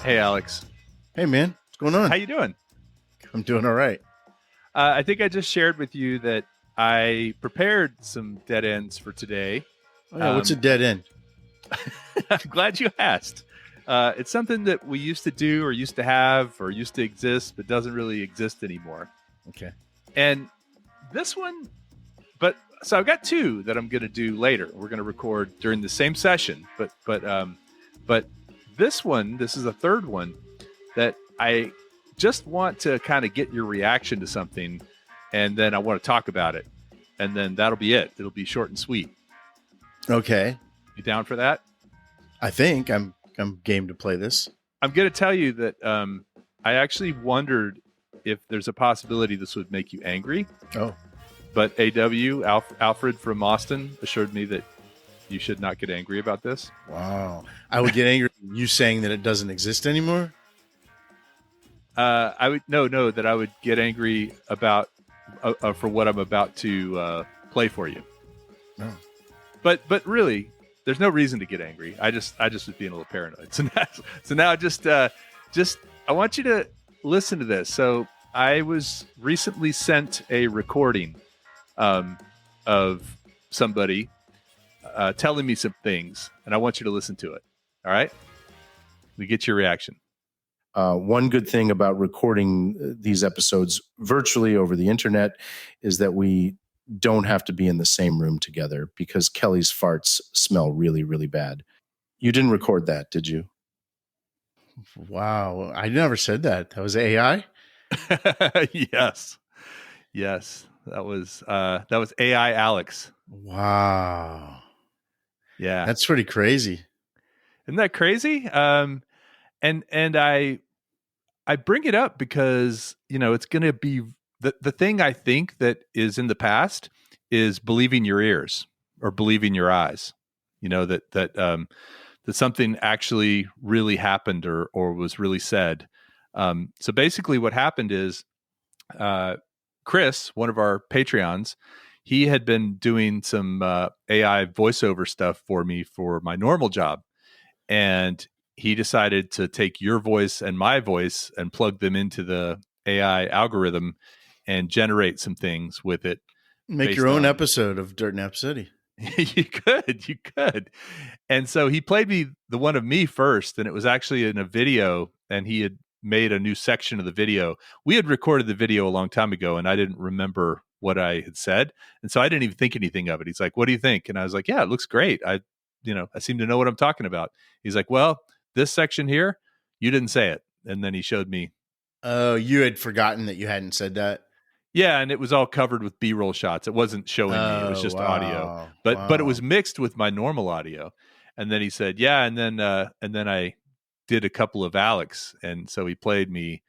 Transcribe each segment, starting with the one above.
Hey, Alex. Hey, man. What's going How on? you doing? I'm doing all right. I think I just shared with you that I prepared some dead ends for today. Oh, yeah. What's a Um, dead end? I'm glad you asked. It's something that we used to do or used to have or used to exist, but doesn't really exist anymore. Okay. And this one, so I've got two that I'm going to do later. We're going to record during the same session, but this is a third one that I just want to kind of get your reaction to something, and then I want to talk about it, and then that'll be it. It'll be short and sweet. Okay. You down for that? I think I'm game to play this. I'm going to tell you that I actually wondered if there's a possibility this would make you angry, Oh, but Alfred from Austin assured me that you should not get angry about this. wow. I would get angry at you saying that it doesn't exist anymore. I would that I would get angry about for what I'm about to play for you. No. But really, there's no reason to get angry. I just was being a little paranoid. So now just I want you to listen to this. So I was recently sent a recording of somebody telling me some things, and I want you to listen to it. All right? We get your reaction. One good thing about recording these episodes virtually over the internet is that we don't have to be in the same room together because Kelly's farts smell really, really bad. You didn't record that, did you? Wow. I never said that. That was AI. Yes. That was AI Alex. Wow. Yeah. That's pretty crazy. Isn't that crazy? And I bring it up because, it's going to be the thing I think that is in the past is believing your ears or believing your eyes, that something actually really happened or was really said. So basically what happened is Chris, one of our Patreons, he had been doing some AI voiceover stuff for me for my normal job. And he decided to take your voice and my voice and plug them into the AI algorithm and generate some things with it. Make your own episode of Dirt Nap City. You could. And so he played me the one of me first, and it was actually in a video, and he had made a new section of the video. We had recorded the video a long time ago, and I didn't remember what I had said. And so I didn't even think anything of it. He's like, "What do you think?" And I was like, "Yeah, it looks great. I seem to know what I'm talking about." He's like, "Well, this section here, you didn't say it." And then he showed me. Oh, you had forgotten that you hadn't said that? Yeah, and it was all covered with B-roll shots. It wasn't showing me. It was just audio. But it was mixed with my normal audio. And then he said, "Yeah," and then I did a couple of Alex, and so he played me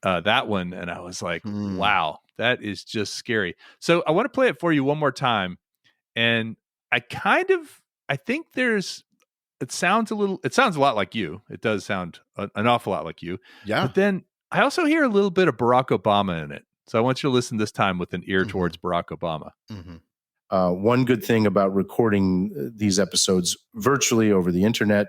that one, and I was like, "Wow, that is just scary." So I want to play it for you one more time, and I think it sounds a lot like you. It does sound an awful lot like you. Yeah. But then I also hear a little bit of Barack Obama in it. So I want you to listen this time with an ear towards Barack Obama. Mm-hmm. One good thing about recording these episodes virtually over the internet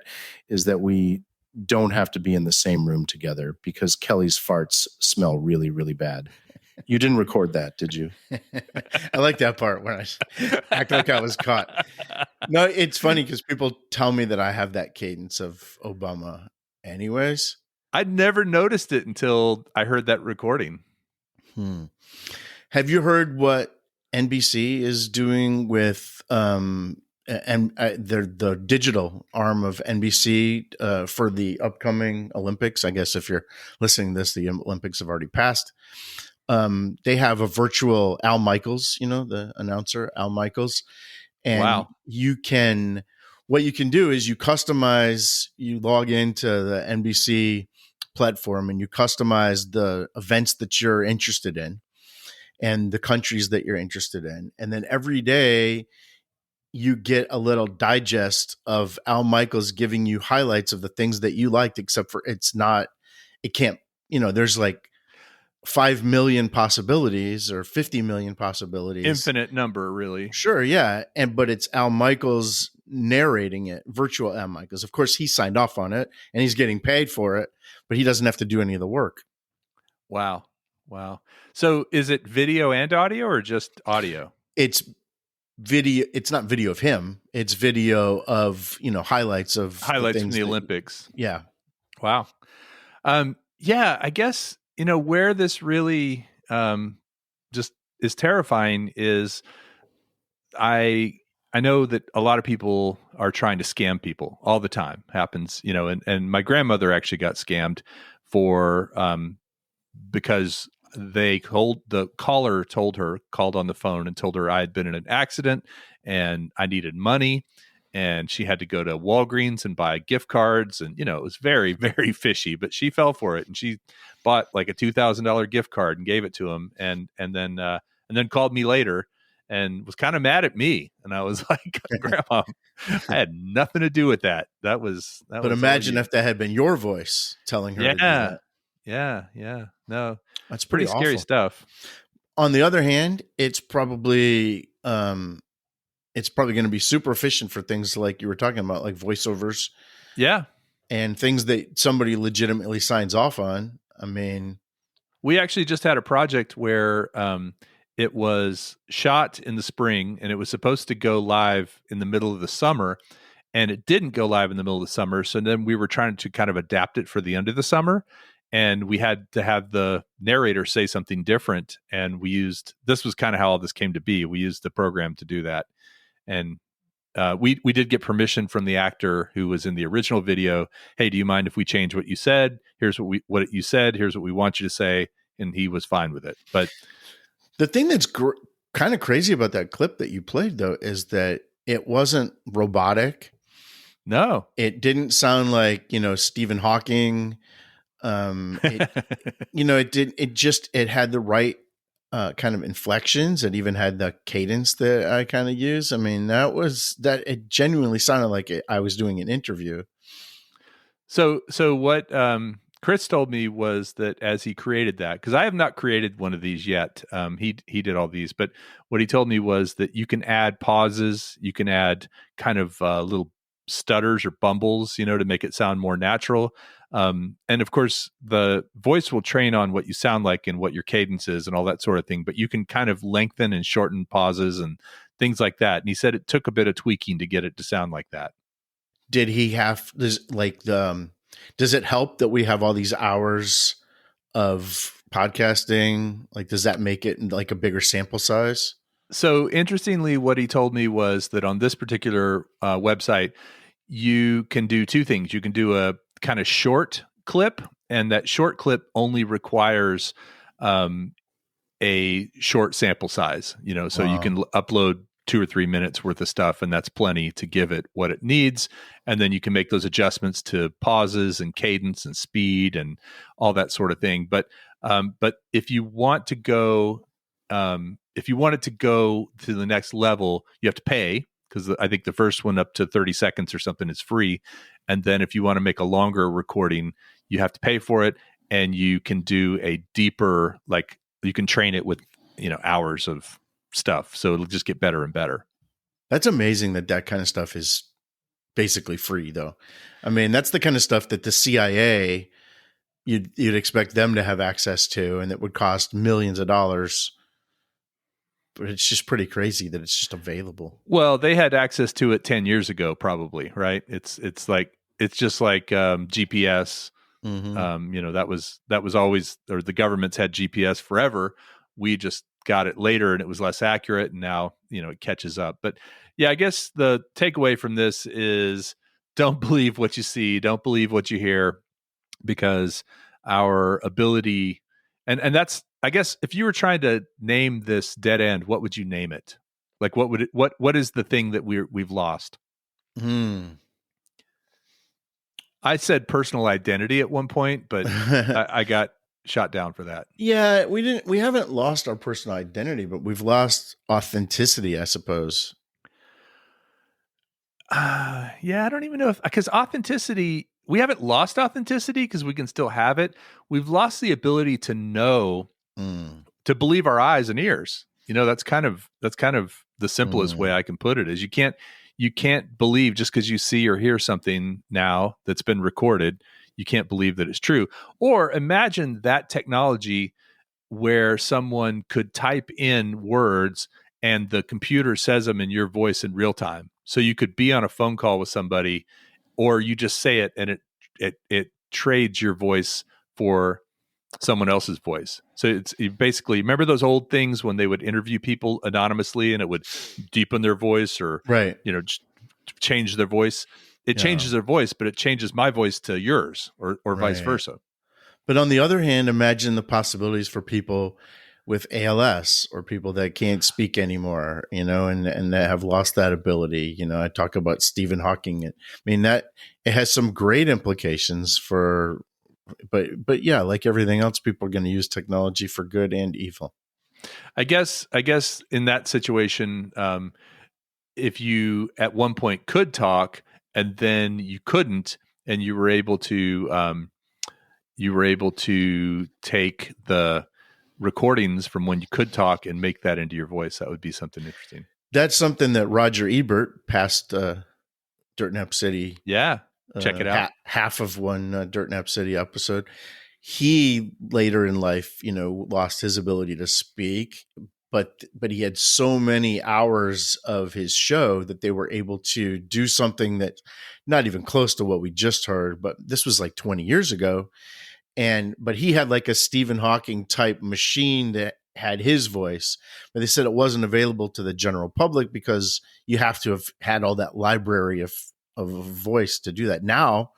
is that we don't have to be in the same room together because Kelly's farts smell really, really bad. You didn't record that, did you? I like that part when I act like I was caught. No, it's funny because people tell me that I have that cadence of Obama anyways. I'd never noticed it until I heard that recording. Have you heard what NBC is doing with the digital arm of NBC for the upcoming Olympics? I guess if you're listening to this, the Olympics have already passed. They have a virtual Al Michaels, the announcer, Al Michaels. And wow. What you can do is you log into the NBC platform and you customize the events that you're interested in and the countries that you're interested in. And then every day you get a little digest of Al Michaels giving you highlights of the things that you liked, except for there's like 5 million possibilities or 50 million possibilities. Infinite number, really. Sure. Yeah. But it's Al Michaels narrating it, Virtual MI, because of course he signed off on it and he's getting paid for it, but he doesn't have to do any of the work. Wow. So is it video and audio or just audio? It's video. It's not video of him. It's video of, highlights from the Olympics. Yeah. Wow. Yeah, I guess, where this really just is terrifying is I know that a lot of people are trying to scam people all the time. Happens, and my grandmother actually got scammed because the caller called on the phone and told her I had been in an accident and I needed money, and she had to go to Walgreens and buy gift cards, and it was very, very fishy, but she fell for it and she bought like a $2,000 gift card and gave it to him, and then called me later and was kind of mad at me, and I was like, Grandma, I had nothing to do with that. That was. But imagine if that had been your voice telling her. Yeah. No, that's pretty scary stuff. On the other hand, it's probably going to be super efficient for things like you were talking about, like voiceovers. Yeah. And things that somebody legitimately signs off on. I mean, we actually just had a project where it was shot in the spring and it was supposed to go live in the middle of the summer, and it didn't go live in the middle of the summer. So then we were trying to kind of adapt it for the end of the summer, and we had to have the narrator say something different. And this was kind of how all this came to be. We used the program to do that. And we did get permission from the actor who was in the original video. Hey, do you mind if we change what you said? Here's what you said. Here's what we want you to say. And he was fine with it. But the thing that's kind of crazy about that clip that you played, though, is that it wasn't robotic. No, it didn't sound like, Stephen Hawking. It had the right kind of inflections. It even had the cadence that I kind of use. I mean, it genuinely sounded like I was doing an interview. So what Chris told me was that as he created that, because I have not created one of these yet. He did all these, but what he told me was that you can add pauses, you can add kind of little stutters or bumbles, to make it sound more natural. And of course, the voice will train on what you sound like and what your cadence is and all that sort of thing. But you can kind of lengthen and shorten pauses and things like that. And he said it took a bit of tweaking to get it to sound like that. Did he have this does it help that we have all these hours of podcasting? Like, does that make it like a bigger sample size? So interestingly, what he told me was that on this particular website, you can do two things. You can do a kind of short clip, and that short clip only requires a short sample size, so you can upload 2 or 3 minutes worth of stuff, and that's plenty to give it what it needs. And then you can make those adjustments to pauses and cadence and speed and all that sort of thing. But if you want to go, if you want it to go to the next level, you have to pay, because I think the first one up to 30 seconds or something is free. And then if you want to make a longer recording, you have to pay for it. And you can do a deeper, like you can train it with, hours of stuff. So it'll just get better and better. That's amazing that kind of stuff is basically free, though. I mean, that's the kind of stuff that the CIA, you'd expect them to have access to, and that would cost millions of dollars. But it's just pretty crazy that it's just available. Well, they had access to it 10 years ago, probably, right? It's just like GPS. Mm-hmm. That was always, or the government's had GPS forever. We just got it later and it was less accurate, and now, it catches up. But yeah, I guess the takeaway from this is don't believe what you see, don't believe what you hear, because our ability, and that's, I guess, if you were trying to name this dead end, what would you name it? Like, what is the thing that we've lost? I said personal identity at one point, but I got shot down for that. Yeah, we haven't lost our personal identity, but we've lost authenticity, I suppose. Yeah, I don't even know because authenticity, we haven't lost authenticity because we can still have it. We've lost the ability to know, to believe our eyes and ears. That's kind of the simplest way I can put it, is you can't you can't believe just because you see or hear something now that's been recorded, you can't believe that it's true. Or imagine that technology where someone could type in words and the computer says them in your voice in real time. So you could be on a phone call with somebody, or you just say it and it trades your voice for someone else's voice. So it's basically, remember those old things when they would interview people anonymously and it would deepen their voice or, right, change their voice. It changes their voice, but it changes my voice to yours or vice versa. But on the other hand, imagine the possibilities for people with ALS or people that can't speak anymore, and that have lost that ability. I talk about Stephen Hawking. I mean, that it has some great implications for, but yeah, like everything else, people are going to use technology for good and evil. I guess in that situation, if you at one point could talk and then you couldn't, and you were able to take the recordings from when you could talk and make that into your voice, that would be something interesting. That's something that Roger Ebert passed Dirt Nap City. Yeah, check it out. Half of one Dirt Nap City episode. He later in life, lost his ability to speak, but he had so many hours of his show that they were able to do something that not even close to what we just heard, but this was like 20 years ago. But he had like a Stephen Hawking type machine that had his voice, but they said it wasn't available to the general public because you have to have had all that library of a voice to do that. Now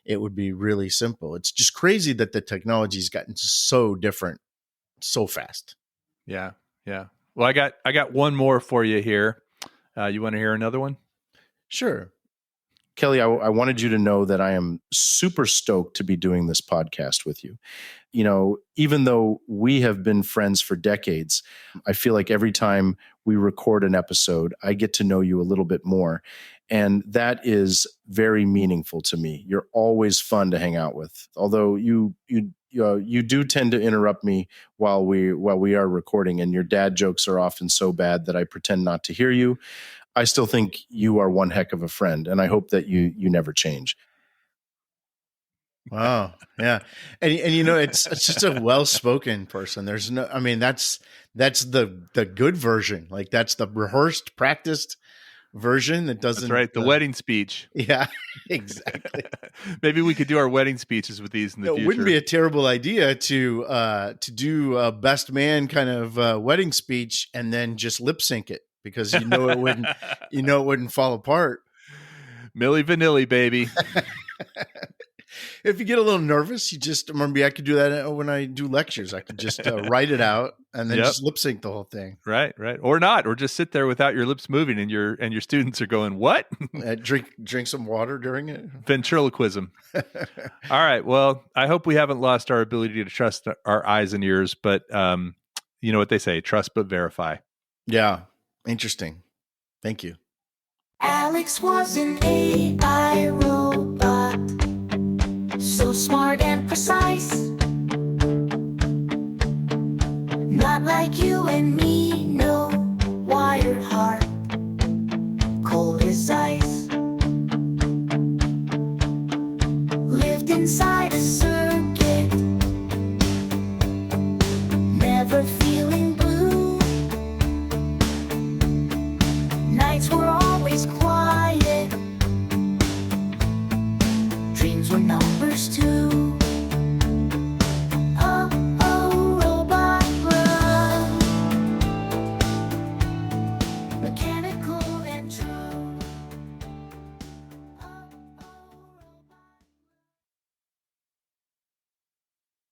it would be really simple. It's just crazy that the technology's gotten so different so fast. Yeah. Yeah. Well, I got one more for you here. You want to hear another one? Sure. Kelly, I wanted you to know that I am super stoked to be doing this podcast with you. Even though we have been friends for decades, I feel like every time we record an episode, I get to know you a little bit more. And that is very meaningful to me. You're always fun to hang out with. Although you do tend to interrupt me while we are recording, and your dad jokes are often so bad that I pretend not to hear you. I still think you are one heck of a friend, and I hope that you never change. Wow. Yeah. And it's just a well-spoken person. There's no, I mean, that's the good version. Like that's the rehearsed, practiced version that doesn't. That's right. The wedding speech. Yeah, exactly. Maybe we could do our wedding speeches with these in the future. It wouldn't be a terrible idea to do a best man kind of wedding speech and then just lip sync it, because it wouldn't fall apart. Milli Vanilli, baby. If you get a little nervous, you just remember, I could do that when I do lectures. I could just write it out and then just lip sync the whole thing. Right. Or not, or just sit there without your lips moving and your students are going, what? Drink some water during it. Ventriloquism. All right. Well, I hope we haven't lost our ability to trust our eyes and ears, but you know what they say, trust but verify. Yeah. Interesting. Thank you. Alex was an AI robot, so smart and precise, not like you and me.